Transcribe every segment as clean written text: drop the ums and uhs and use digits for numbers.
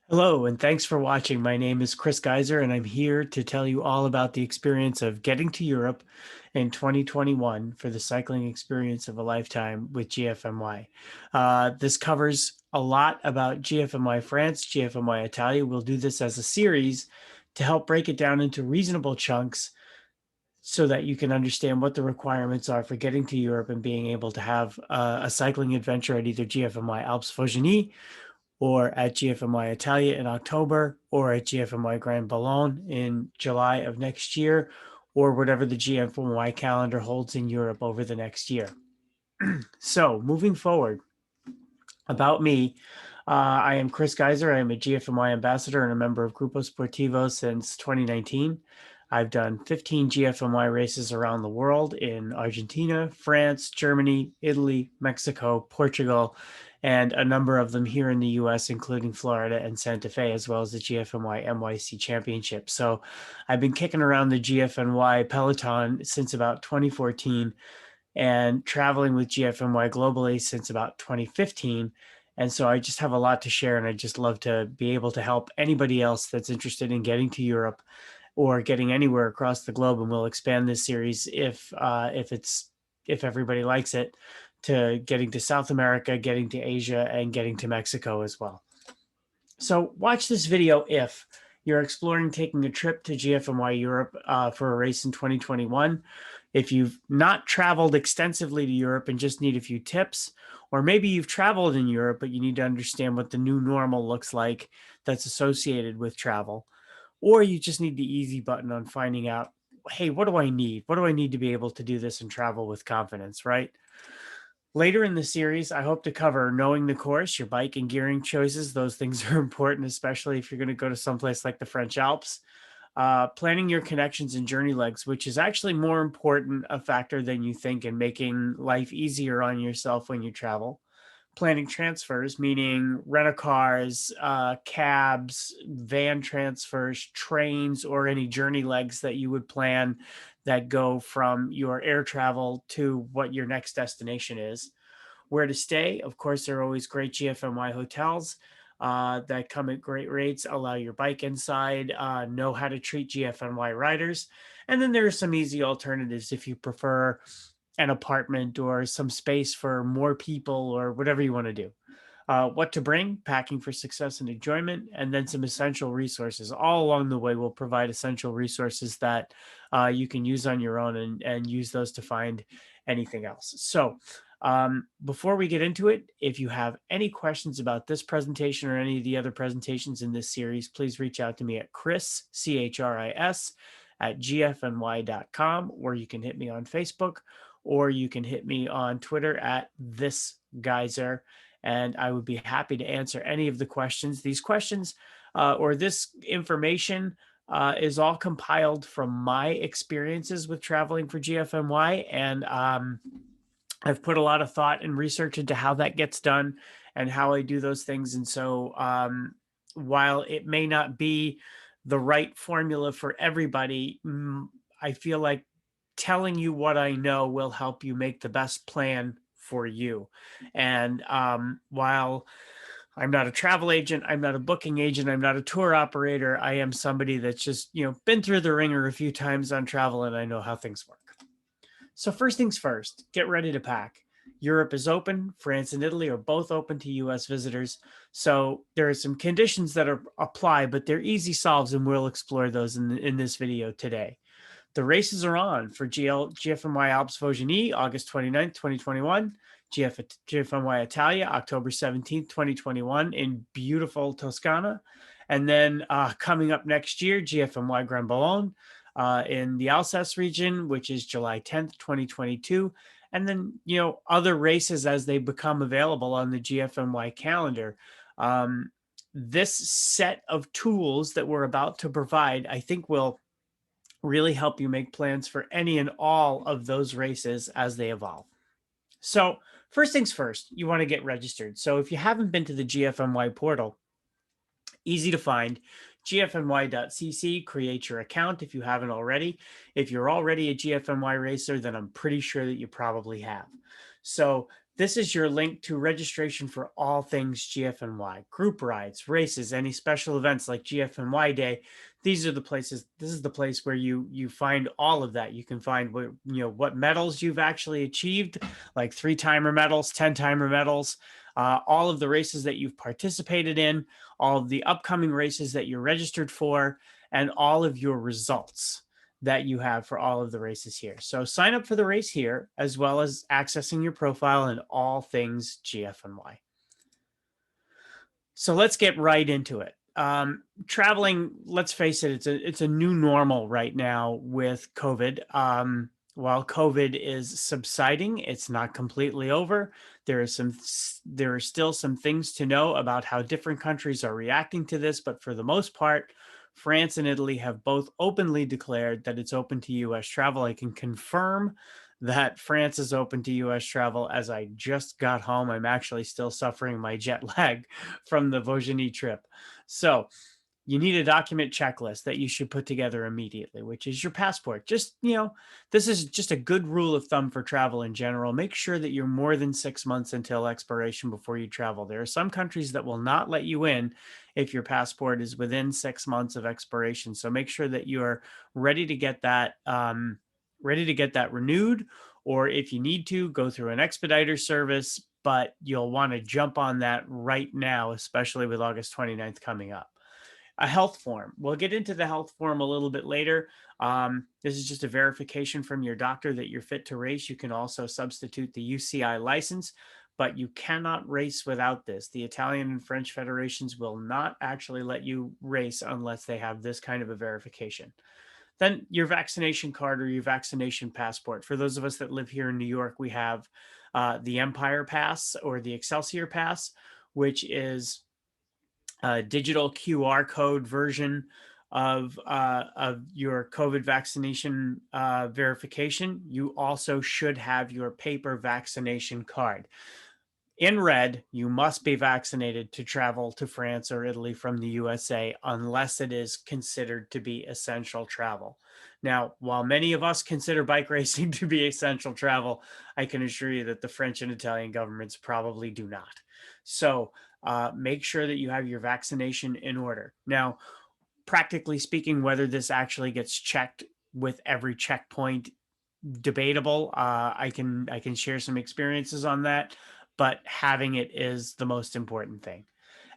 Hello, and thanks for watching. My name is Chris Geiser, and I'm here to tell you all about the experience of getting to Europe in 2021 for the cycling experience of a lifetime with GFMY. This covers a lot about GFMY France, GFMY Italia. We'll do this as a series to help break it down into reasonable chunks so that you can understand what the requirements are for getting to Europe and being able to have a cycling adventure at either GFMY Alpes Fauligny or at GFMY Italia in October, or at GFMY Grand Boulogne in July of next year, or whatever the GFMY calendar holds in Europe over the next year. So moving forward, about me, I am Chris Geiser. I am a GFMY ambassador and a member of Grupo Sportivo since 2019. I've done 15 GFMY races around the world in Argentina, France, Germany, Italy, Mexico, Portugal, and a number of them here in the US, including Florida and Santa Fe, as well as the GFMY NYC Championship. So I've been kicking around the GFNY peloton since about 2014 and traveling with GFNY globally since about 2015. And so I just have a lot to share, and I just love to be able to help anybody else that's interested in getting to Europe or getting anywhere across the globe. And we'll expand this series if everybody likes it, to getting to South America, getting to Asia, and getting to Mexico as well. So watch this video if you're exploring taking a trip to GFMY Europe for a race in 2021. If you've not traveled extensively to Europe and just need a few tips, or maybe you've traveled in Europe, but you need to understand what the new normal looks like that's associated with travel, or you just need the easy button on finding out, hey, what do I need? What do I need to be able to do this and travel with confidence, right? Later in the series, I hope to cover knowing the course, your bike and gearing choices. Those things are important, especially if you're going to go to someplace like the French Alps. Planning your connections and journey legs, which is actually more important a factor than you think in making life easier on yourself when you travel. Planning transfers, meaning rental cars, cabs, van transfers, trains, or any journey legs that you would plan that go from your air travel to what your next destination is. Where to stay, of course, there are always great GFMY hotels that come at great rates, allow your bike inside, know how to treat GFNY riders. And then there are some easy alternatives if you prefer an apartment or some space for more people or whatever you want to do. What to bring, packing for success and enjoyment, and then some essential resources. All along the way, we'll provide essential resources that you can use on your own and use those to find anything else. So before we get into it, if you have any questions about this presentation or any of the other presentations in this series, please reach out to me at Chris, CHRIS, at gfny.com, or you can hit me on Facebook, or you can hit me on Twitter at this Geiser, and I would be happy to answer any of the questions. These questions or this information is all compiled from my experiences with traveling for GFNY, and I've put a lot of thought and research into how that gets done and how I do those things. And so while it may not be the right formula for everybody, I feel like telling you what I know will help you make the best plan for you. And while I'm not a travel agent, I'm not a booking agent, I'm not a tour operator, I am somebody that's just, been through the ringer a few times on travel, and I know how things work. So first things first, get ready to pack. Europe is open. France and Italy are both open to US visitors. So there are some conditions that apply, but they're easy solves, and we'll explore those in this video today. The races are on for GFMY Alpes Fauligny, August 29th, 2021. GFMY Italia, October 17th, 2021 in beautiful Toscana. And then coming up next year, GFMY Grand Boulogne in the Alsace region, which is July 10th, 2022. And then, other races as they become available on the GFMY calendar. This set of tools that we're about to provide, I think, will really help you make plans for any and all of those races as they evolve. So first things first, you want to get registered. So if you haven't been to the GFMY portal, easy to find, gfny.cc, create your account if you haven't already. If you're already a GFMY racer, then I'm pretty sure that you probably have. So This is your link to registration for all things GFNY, group rides, races, any special events like GFNY Day. These are the places. This is the place where you find all of that. You can find what medals you've actually achieved, like 3-timer medals, 10-timer medals, all of the races that you've participated in, all of the upcoming races that you're registered for, and all of your results that you have for all of the races here. So sign up for the race here, as well as accessing your profile and all things GFNY. So let's get right into it. Traveling, let's face it, it's a new normal right now with COVID. While COVID is subsiding, it's not completely over. There are still some things to know about how different countries are reacting to this, but for the most part, France and Italy have both openly declared that it's open to US travel. I can confirm that France is open to US travel as I just got home. I'm actually still suffering my jet lag from the Vosgeny trip. So you need a document checklist that you should put together immediately, which is your passport. Just, this is just a good rule of thumb for travel in general. Make sure that you're more than 6 months until expiration before you travel. There are some countries that will not let you in if your passport is within 6 months of expiration. So make sure that you're ready to get that renewed, or if you need to, go through an expediter service, but you'll want to jump on that right now, especially with August 29th coming up. A health form. We'll get into the health form a little bit later. This is just a verification from your doctor that you're fit to race. You can also substitute the UCI license, but you cannot race without this. The Italian and French federations will not actually let you race unless they have this kind of a verification. Then your vaccination card or your vaccination passport. For those of us that live here in New York, we have the Empire Pass or the Excelsior Pass, which is a digital QR code version of your COVID vaccination verification. You also should have your paper vaccination card. In red, you must be vaccinated to travel to France or Italy from the USA unless it is considered to be essential travel. Now, while many of us consider bike racing to be essential travel, I can assure you that the French and Italian governments probably do not. So make sure that you have your vaccination in order. Now, practically speaking, whether this actually gets checked with every checkpoint, debatable. I can share some experiences on that, but having it is the most important thing.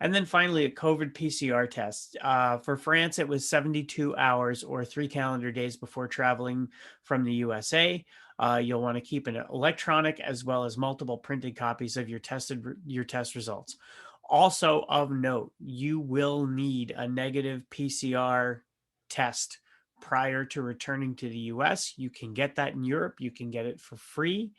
And then finally, a COVID PCR test. For France, it was 72 hours or 3 calendar days before traveling from the USA. You'll want to keep an electronic as well as multiple printed copies of your test results. Also of note, you will need a negative PCR test prior to returning to the US. You can get that in Europe. You can get it for free.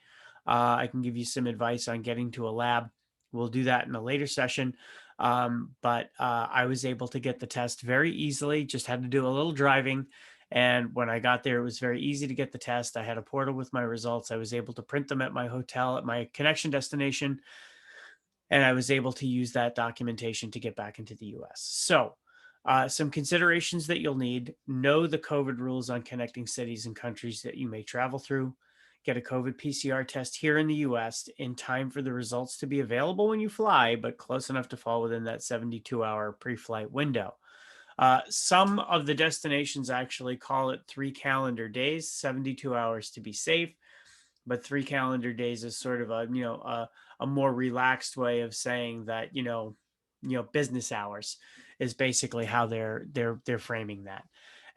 I can give you some advice on getting to a lab. We'll do that in a later session. But I was able to get the test very easily, just had to do a little driving. And when I got there, it was very easy to get the test. I had a portal with my results. I was able to print them at my hotel, at my connection destination. And I was able to use that documentation to get back into the US. So some considerations that you'll need: know the COVID rules on connecting cities and countries that you may travel through. Get a COVID PCR test here in the US in time for the results to be available when you fly, but close enough to fall within that 72-hour pre-flight window. Some of the destinations actually call it 3 calendar days, 72 hours to be safe, but 3 calendar days is sort of a more relaxed way of saying that business hours is basically how they're framing that.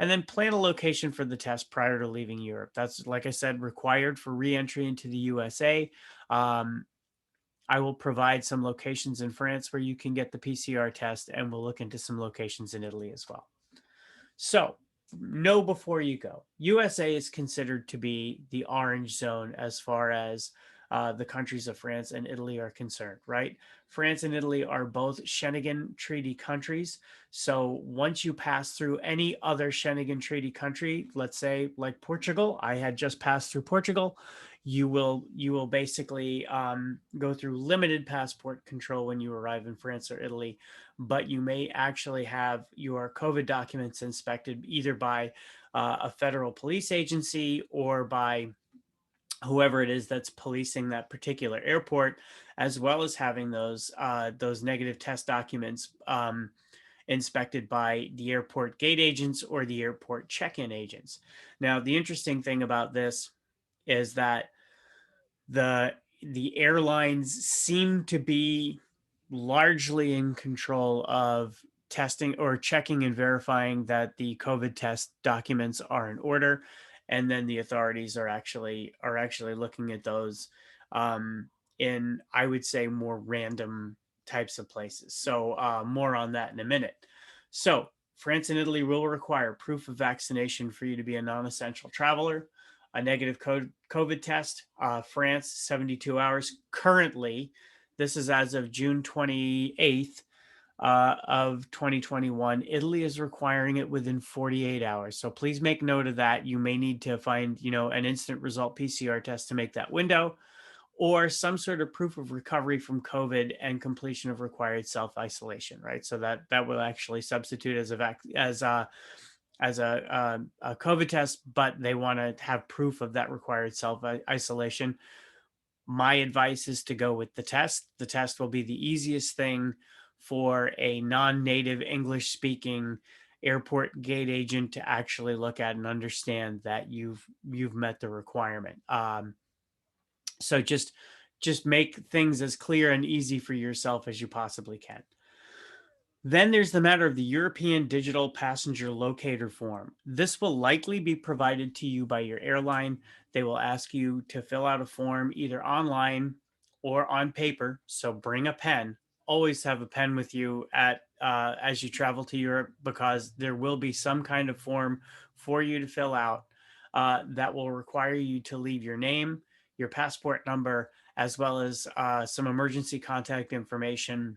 And then plan a location for the test prior to leaving Europe. That's, like I said, required for re-entry into the USA. I will provide some locations in France where you can get the PCR test, and we'll look into some locations in Italy as well. So know before you go, USA is considered to be the orange zone as far as the countries of France and Italy are concerned, right? France and Italy are both Schengen Treaty countries. So once you pass through any other Schengen Treaty country, let's say like Portugal, I had just passed through Portugal, you will basically go through limited passport control when you arrive in France or Italy, but you may actually have your COVID documents inspected either by a federal police agency or by whoever it is that's policing that particular airport, as well as having those negative test documents inspected by the airport gate agents or the airport check-in agents. Now, the interesting thing about this is that the the airlines seem to be largely in control of testing or checking and verifying that the COVID test documents are in order, and then the authorities are actually looking at those in, I would say, more random types of places. So more on that in a minute. So France and Italy will require proof of vaccination for you to be a non-essential traveler, a negative COVID test. France, 72 hours. Currently, this is as of June 28th of 2021. Italy is requiring it within 48 hours. So please make note of that. You may need to find, an instant result PCR test to make that window, or some sort of proof of recovery from COVID and completion of required self-isolation, right? So that will actually substitute as a COVID test, but they want to have proof of that required self-isolation. My advice is to go with the test. The test will be the easiest thing for a non-native English speaking airport gate agent to actually look at and understand that you've met the requirement. So just make things as clear and easy for yourself as you possibly can. Then there's the matter of the European Digital Passenger Locator Form. This will likely be provided to you by your airline. They will ask you to fill out a form either online or on paper. So bring a pen. Always have a pen with you as you travel to Europe, because there will be some kind of form for you to fill out that will require you to leave your name, your passport number, as well as some emergency contact information,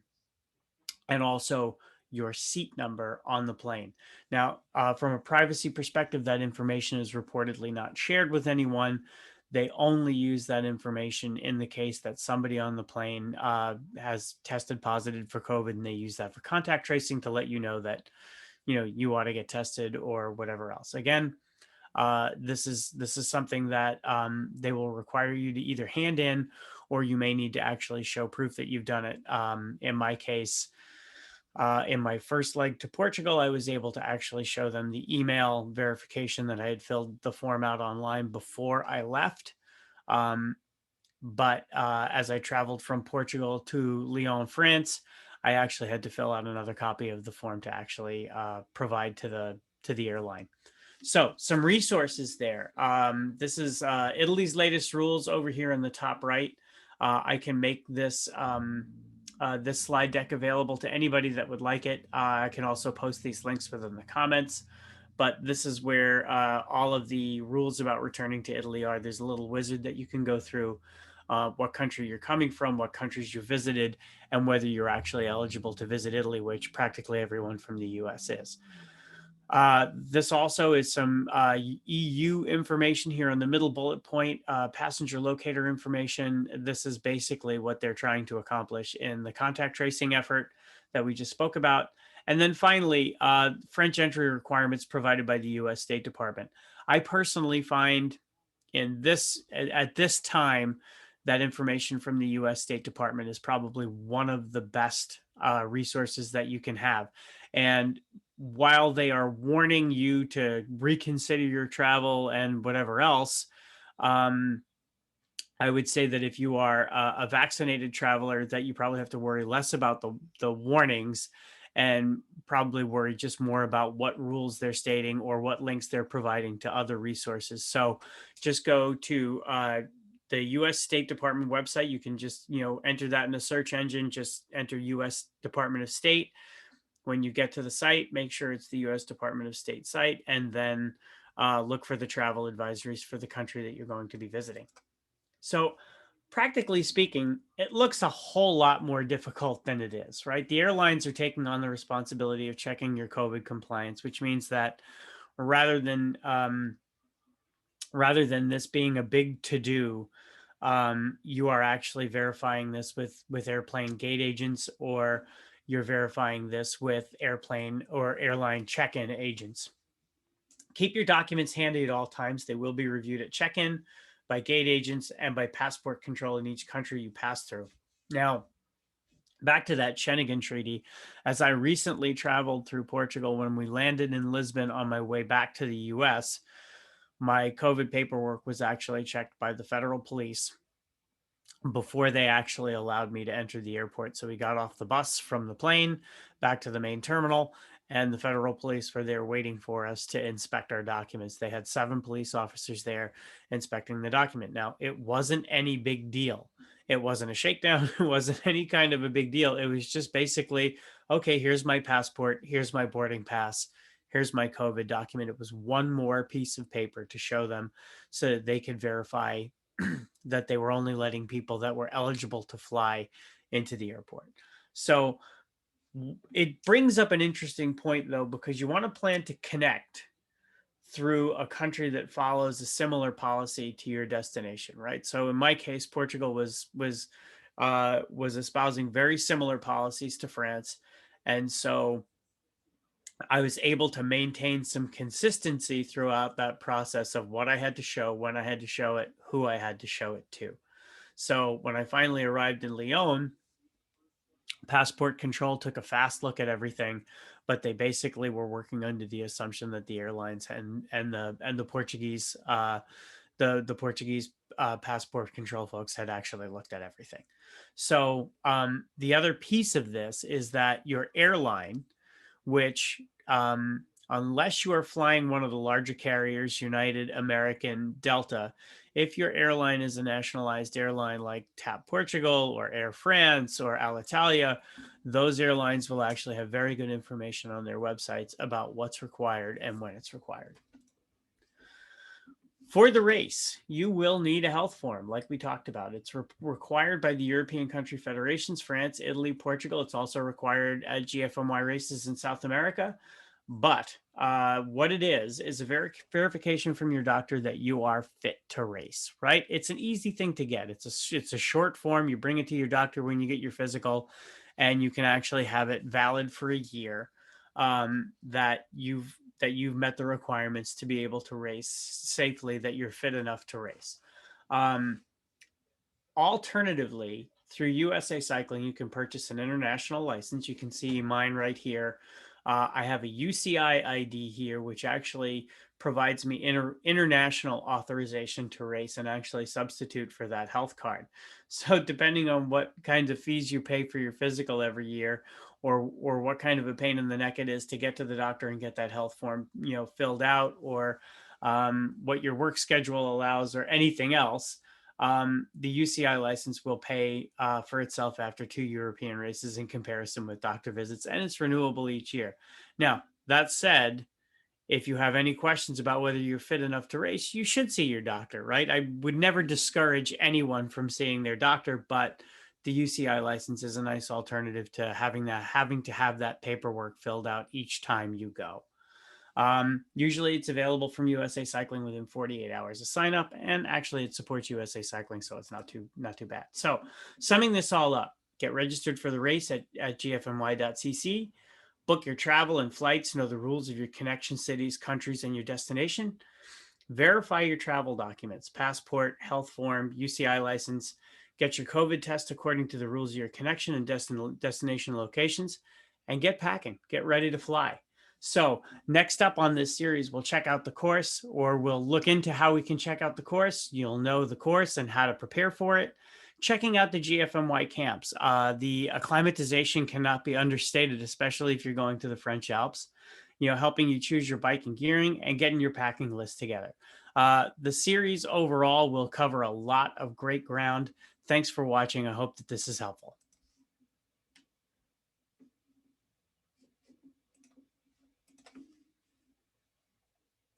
and also your seat number on the plane. Now, from a privacy perspective, that information is reportedly not shared with anyone. They only use that information in the case that somebody on the plane has tested positive for COVID, and they use that for contact tracing to let you know that you ought to get tested or whatever else. Again, this is something that they will require you to either hand in, or you may need to actually show proof that you've done it. In my case, in my first leg to Portugal, I was able to actually show them the email verification that I had filled the form out online before I left. But as I traveled from Portugal to Lyon, France, I actually had to fill out another copy of the form to actually provide to the airline. So some resources there. This is Italy's latest rules over here in the top right. I can make this this slide deck available to anybody that would like it. I can also post these links within the comments. But this is where all of the rules about returning to Italy are. There's a little wizard that you can go through, what country you're coming from, what countries you visited, and whether you're actually eligible to visit Italy, which practically everyone from the US is. This also is some EU information here on the middle bullet point, passenger locator information. This is basically what they're trying to accomplish in the contact tracing effort that we just spoke about. And then finally, French entry requirements provided by the US State Department. I personally find at this time, that information from the US State Department is probably one of the best resources that you can have. And while they are warning you to reconsider your travel and whatever else, I would say that if you are a vaccinated traveler, that you probably have to worry less about the warnings, and probably worry just more about what rules they're stating or what links they're providing to other resources. So just go to the US State Department website. You can just, enter that in the search engine, just enter US Department of State. When you get to the site, make sure it's the US Department of State site, and then look for the travel advisories for the country that you're going to be visiting. So practically speaking, it looks a whole lot more difficult than it is, right? The airlines are taking on the responsibility of checking your COVID compliance, which means that rather than this being a big to-do, you are actually verifying this with airplane gate agents, or you're verifying this with airplane or airline check-in agents. Keep your documents handy at all times. They will be reviewed at check-in by gate agents, and by passport control in each country you pass through. Now, back to that Schengen Treaty, as I recently traveled through Portugal, when we landed in Lisbon on my way back to the US, my COVID paperwork was actually checked by the federal police before they actually allowed me to enter the airport. So we got off the bus from the plane back to the main terminal, and the federal police were there waiting for us to inspect our documents. They had 7 police officers there inspecting the document. Now, it wasn't any big deal. It wasn't a shakedown. It wasn't any kind of a big deal. It was just basically, okay, here's my passport, here's my boarding pass, here's my COVID document. It was one more piece of paper to show them so that they could verify that they were only letting people that were eligible to fly into the airport. So it brings up an interesting point, though, because you want to plan to connect through a country that follows a similar policy to your destination, right? So in my case, Portugal was espousing very similar policies to France, and so I was able to maintain some consistency throughout that process of what I had to show, when I had to show it, who I had to show it to. So when I finally arrived in Lyon, passport control took a fast look at everything, but they basically were working under the assumption that the airlines and the Portuguese passport control folks had actually looked at everything. So the other piece of this is that your airline, which unless you are flying one of the larger carriers, United, American, Delta, if your airline is a nationalized airline like TAP Portugal or Air France or Alitalia, those airlines will actually have very good information on their websites about what's required and when it's required. For the race, you will need a health form, like we talked about. It's required by the European country federations, France, Italy, Portugal. It's also required at GFMY races in South America. But what it is a verification from your doctor that you are fit to race, right? It's an easy thing to get. It's a short form. You bring it to your doctor when you get your physical, and you can actually have it valid for a year, that you've met the requirements to be able to race safely, that you're fit enough to race. Alternatively, through USA Cycling, you can purchase an international license. You can see mine right here. I have a UCI ID here, which actually provides me international authorization to race and actually substitute for that health card. So depending on what kinds of fees you pay for your physical every year, or what kind of a pain in the neck it is to get to the doctor and get that health form, filled out, or what your work schedule allows, or anything else, the UCI license will pay for itself after 2 European races in comparison with doctor visits, and it's renewable each year. Now, that said, if you have any questions about whether you're fit enough to race, you should see your doctor, right? I would never discourage anyone from seeing their doctor, but the UCI license is a nice alternative to having to have that paperwork filled out each time you go. Usually it's available from USA Cycling within 48 hours of sign up, and actually it supports USA Cycling, so it's not too bad. So summing this all up, get registered for the race at gfmy.cc, book your travel and flights, know the rules of your connection cities, countries, and your destination. Verify your travel documents, passport, health form, UCI license, get your COVID test according to the rules of your connection and destination locations, and get packing, get ready to fly. So next up on this series, we'll check out the course, or we'll look into how we can check out the course. You'll know the course and how to prepare for it. Checking out the GFMY camps. The acclimatization cannot be understated, especially if you're going to the French Alps. Helping you choose your bike and gearing, and getting your packing list together. The series overall will cover a lot of great ground. Thanks for watching. I hope that this is helpful.